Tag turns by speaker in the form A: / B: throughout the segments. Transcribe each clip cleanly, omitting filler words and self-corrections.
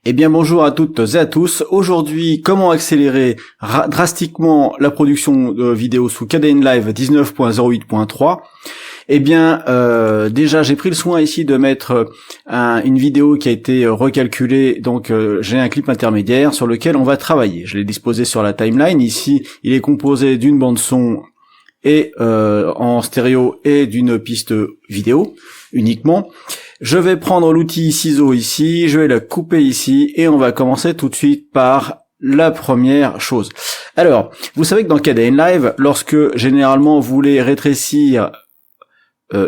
A: Eh bien bonjour à toutes et à tous. Aujourd'hui, comment accélérer drastiquement la production de vidéos sous Kdenlive 19.08.3. Eh bien déjà j'ai pris le soin ici de mettre une vidéo qui a été recalculée, donc j'ai un clip intermédiaire sur lequel on va travailler. Je l'ai disposé sur la timeline. Ici il est composé d'une bande son et en stéréo et d'une piste vidéo uniquement. Je vais prendre l'outil ciseau ici, je vais la couper ici et on va commencer tout de suite par la première chose. Alors, vous savez que dans Kdenlive, lorsque généralement vous voulez rétrécir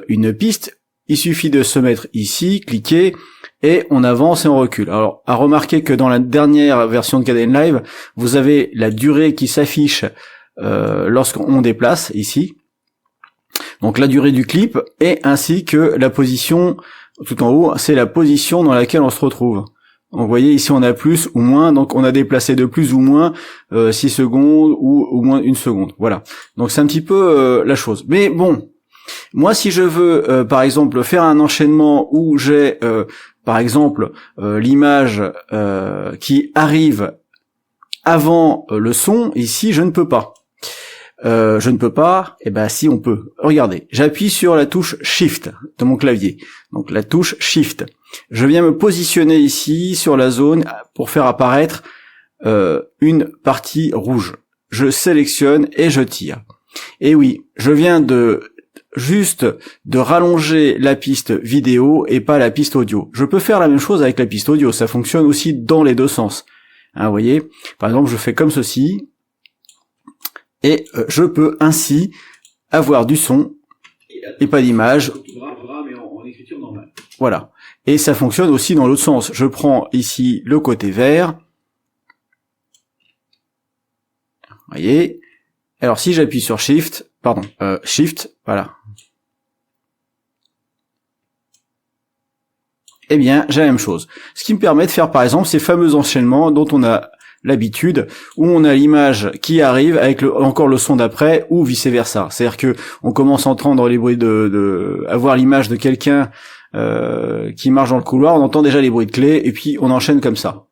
A: une piste, il suffit de se mettre ici, cliquer et on avance et on recule. Alors, à remarquer que dans la dernière version de Kdenlive, vous avez la durée qui s'affiche lorsqu'on déplace ici. Donc la durée du clip et ainsi que la position tout en haut, c'est la position dans laquelle on se retrouve. Donc vous voyez ici on a plus ou moins, donc on a déplacé de plus ou moins 6 secondes ou au moins 1 seconde. Voilà. Donc c'est un petit peu la chose. Mais bon, moi si je veux par exemple faire un enchaînement où j'ai par exemple l'image qui arrive avant le son, ici je ne peux pas. Je ne peux pas, et ben si on peut. Regardez, j'appuie sur la touche Shift de mon clavier. Donc la touche Shift. Je viens me positionner ici sur la zone pour faire apparaître une partie rouge. Je sélectionne et je tire. Et oui, je viens juste de rallonger la piste vidéo et pas la piste audio. Je peux faire la même chose avec la piste audio, ça fonctionne aussi dans les deux sens. Hein, vous voyez, par exemple, je fais comme ceci. Et je peux ainsi avoir du son et pas d'image. Voilà. Et ça fonctionne aussi dans l'autre sens. Je prends ici le côté vert. Vous voyez. Alors si j'appuie sur Shift, Shift, voilà. Eh bien, j'ai la même chose. Ce qui me permet de faire par exemple ces fameux enchaînements dont on a l'habitude, où on a l'image qui arrive avec encore le son d'après ou vice versa. C'est-à-dire que on commence à entendre les bruits avoir l'image de quelqu'un qui marche dans le couloir, on entend déjà les bruits de clés et puis on enchaîne comme ça.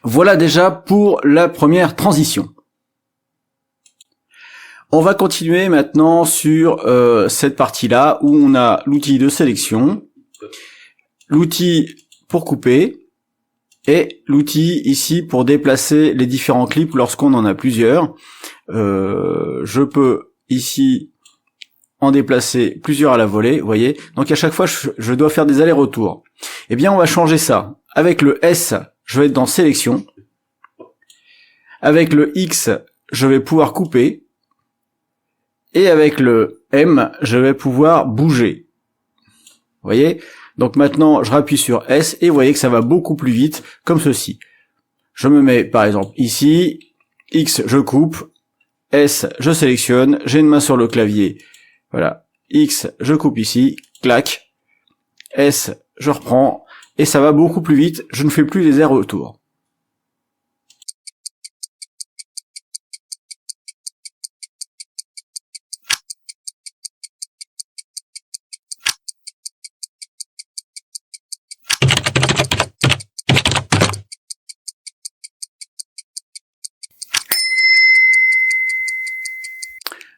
A: Voilà déjà pour la première transition. On va continuer maintenant sur cette partie-là où on a l'outil de sélection, l'outil pour couper, et l'outil ici pour déplacer les différents clips lorsqu'on en a plusieurs. Je peux ici en déplacer plusieurs à la volée, vous voyez. Donc à chaque fois, je dois faire des allers-retours. Eh bien, on va changer ça. Avec le S, je vais être dans Sélection. Avec le X, je vais pouvoir couper. Et avec le M, je vais pouvoir bouger. Vous voyez ? Donc maintenant, je rappuie sur S et vous voyez que ça va beaucoup plus vite, comme ceci. Je me mets par exemple ici, X, je coupe, S, je sélectionne, j'ai une main sur le clavier, voilà, X, je coupe ici, clac, S, je reprends, et ça va beaucoup plus vite, je ne fais plus les allers-retours.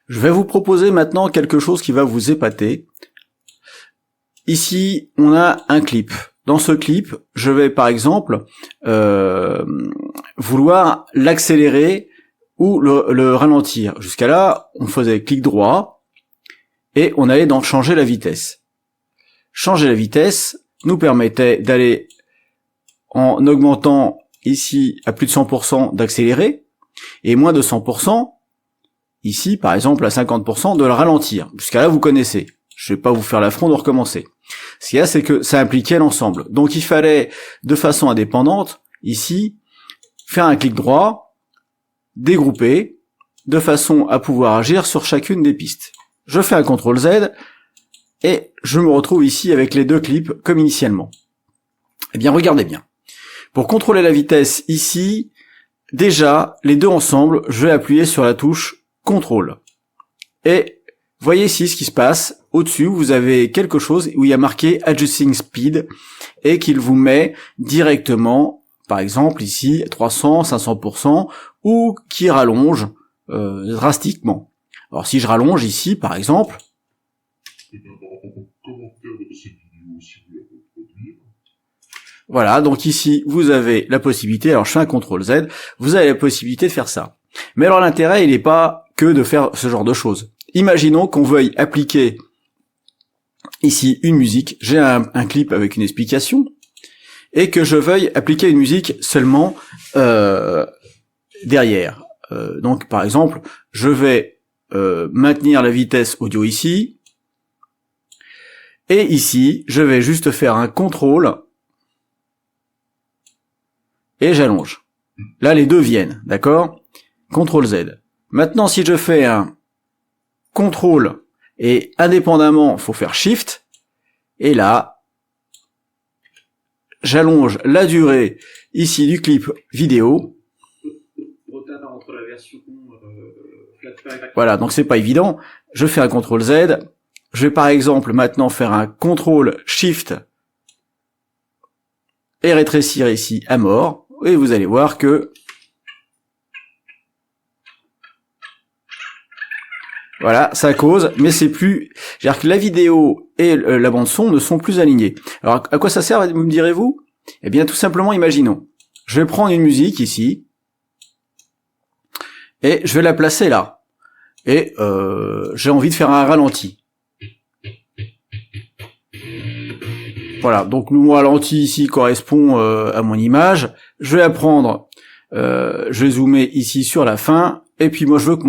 A: Je vais vous proposer maintenant quelque chose qui va vous épater. Ici, on a un clip. Dans ce clip, je vais par exemple vouloir l'accélérer ou le ralentir. Jusqu'à là, on faisait clic droit et on allait dans changer la vitesse. Changer la vitesse nous permettait d'aller en augmentant ici à plus de 100% d'accélérer et moins de 100%. Ici, par exemple, à 50% de le ralentir. Jusqu'à là, vous connaissez. Je vais pas vous faire l'affront de recommencer. Ce qu'il y a, c'est que ça impliquait l'ensemble. Donc, il fallait, de façon indépendante, ici, faire un clic droit, dégrouper, de façon à pouvoir agir sur chacune des pistes. Je fais un CTRL Z, et je me retrouve ici avec les deux clips comme initialement. Eh bien, regardez bien. Pour contrôler la vitesse ici, déjà, les deux ensemble, je vais appuyer sur la touche CTRL. Et voyez ici ce qui se passe. Au-dessus, vous avez quelque chose où il y a marqué Adjusting Speed. et qu'il vous met directement, par exemple ici 300, 500%, ou qui rallonge drastiquement. Alors si je rallonge ici, par exemple, voilà, donc ici vous avez la possibilité, alors je fais un CTRL Z, vous avez la possibilité de faire ça. Mais alors l'intérêt, il n'est pas que de faire ce genre de choses. Imaginons qu'on veuille appliquer ici une musique, j'ai un clip avec une explication, et que je veuille appliquer une musique seulement derrière. Donc par exemple, je vais maintenir la vitesse audio ici, et ici, je vais juste faire un CTRL, et j'allonge. Là, les deux viennent, d'accord? CTRL Z. Maintenant, si je fais un CTRL, et indépendamment, faut faire SHIFT, et là, j'allonge la durée ici du clip vidéo. Voilà, donc c'est pas évident. Je fais un CTRL Z. Je vais par exemple maintenant faire un CTRL SHIFT et rétrécir ici à mort. Et vous allez voir que voilà, ça cause, mais c'est plus... C'est-à-dire que la vidéo et la bande son ne sont plus alignés. Alors à quoi ça sert, me direz-vous? Eh bien tout simplement, imaginons. Je vais prendre une musique ici, et je vais la placer là. Et j'ai envie de faire un ralenti. Voilà, donc le mot ralenti ici correspond à mon image. Je vais la prendre, je vais zoomer ici sur la fin, et puis moi je veux que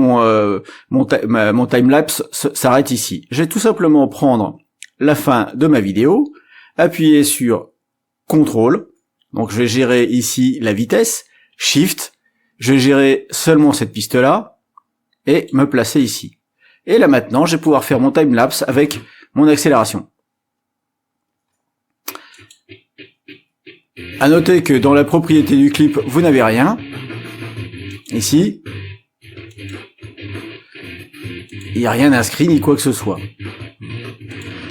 A: mon timelapse s'arrête ici. Je vais tout simplement prendre la fin de ma vidéo, appuyer sur CTRL, donc je vais gérer ici la vitesse, SHIFT, je vais gérer seulement cette piste-là, et me placer ici. Et là maintenant, je vais pouvoir faire mon timelapse avec mon accélération. À noter que dans la propriété du clip, vous n'avez rien. Ici, il n'y a rien inscrit ni quoi que ce soit.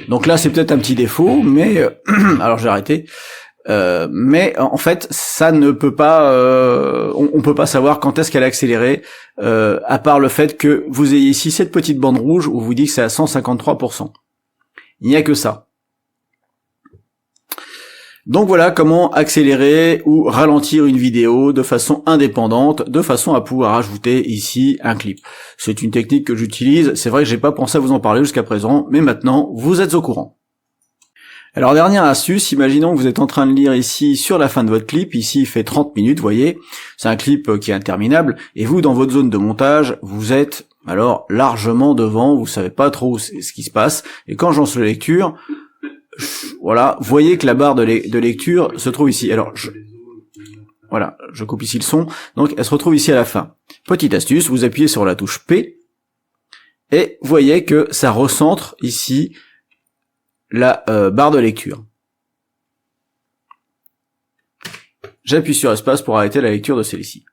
A: Donc là, c'est peut-être un petit défaut, mais alors j'ai arrêté. Mais en fait, ça ne peut pas, on peut pas savoir quand est-ce qu'elle a accéléré, à part le fait que vous ayez ici cette petite bande rouge où vous dit que c'est à 153%. Il n'y a que ça. Donc voilà comment accélérer ou ralentir une vidéo de façon indépendante, de façon à pouvoir ajouter ici un clip. C'est une technique que j'utilise, c'est vrai que j'ai pas pensé à vous en parler jusqu'à présent, mais maintenant vous êtes au courant. Alors dernière astuce, imaginons que vous êtes en train de lire ici sur la fin de votre clip, ici il fait 30 minutes, vous voyez, c'est un clip qui est interminable, et vous dans votre zone de montage, vous êtes alors largement devant, vous savez pas trop ce qui se passe, et quand je lance la lecture, voilà, vous voyez que la barre de lecture se trouve ici. Alors, voilà, je coupe ici le son. Donc, elle se retrouve ici à la fin. Petite astuce, vous appuyez sur la touche P, et vous voyez que ça recentre ici la barre de lecture. J'appuie sur espace pour arrêter la lecture de celle-ci.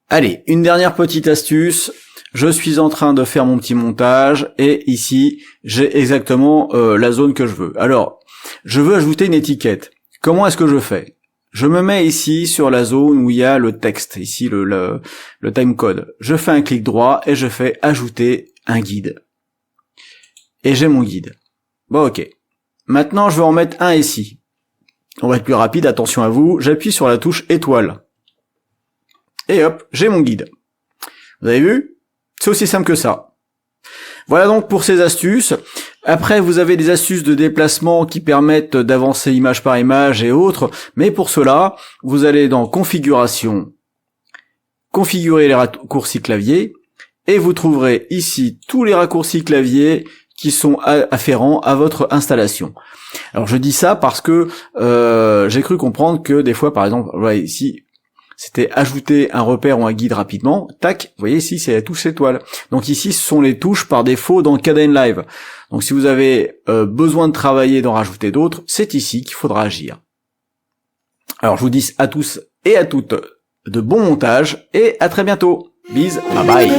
A: Allez, une dernière petite astuce. Je suis en train de faire mon petit montage et ici, j'ai exactement la zone que je veux. Alors, je veux ajouter une étiquette. Comment est-ce que je fais? Je me mets ici sur la zone où il y a le texte, ici le timecode. Je fais un clic droit et je fais ajouter un guide. Et j'ai mon guide. Bon, ok. Maintenant, je vais en mettre un ici. On va être plus rapide, attention à vous. J'appuie sur la touche étoile. Et hop, j'ai mon guide. Vous avez vu? C'est aussi simple que ça. Voilà donc pour ces astuces. Après, vous avez des astuces de déplacement qui permettent d'avancer image par image et autres. Mais pour cela, vous allez dans Configuration, configurer les raccourcis clavier, et vous trouverez ici tous les raccourcis clavier qui sont afférents à votre installation. Alors je dis ça parce que j'ai cru comprendre que des fois, par exemple, voilà, ici, c'était ajouter un repère ou un guide rapidement, tac, vous voyez ici c'est la touche étoile. Donc ici ce sont les touches par défaut dans Kdenlive. Donc si vous avez besoin de travailler, d'en rajouter d'autres, c'est ici qu'il faudra agir. Alors je vous dis à tous et à toutes de bons montages et à très bientôt. Bis, bye bye.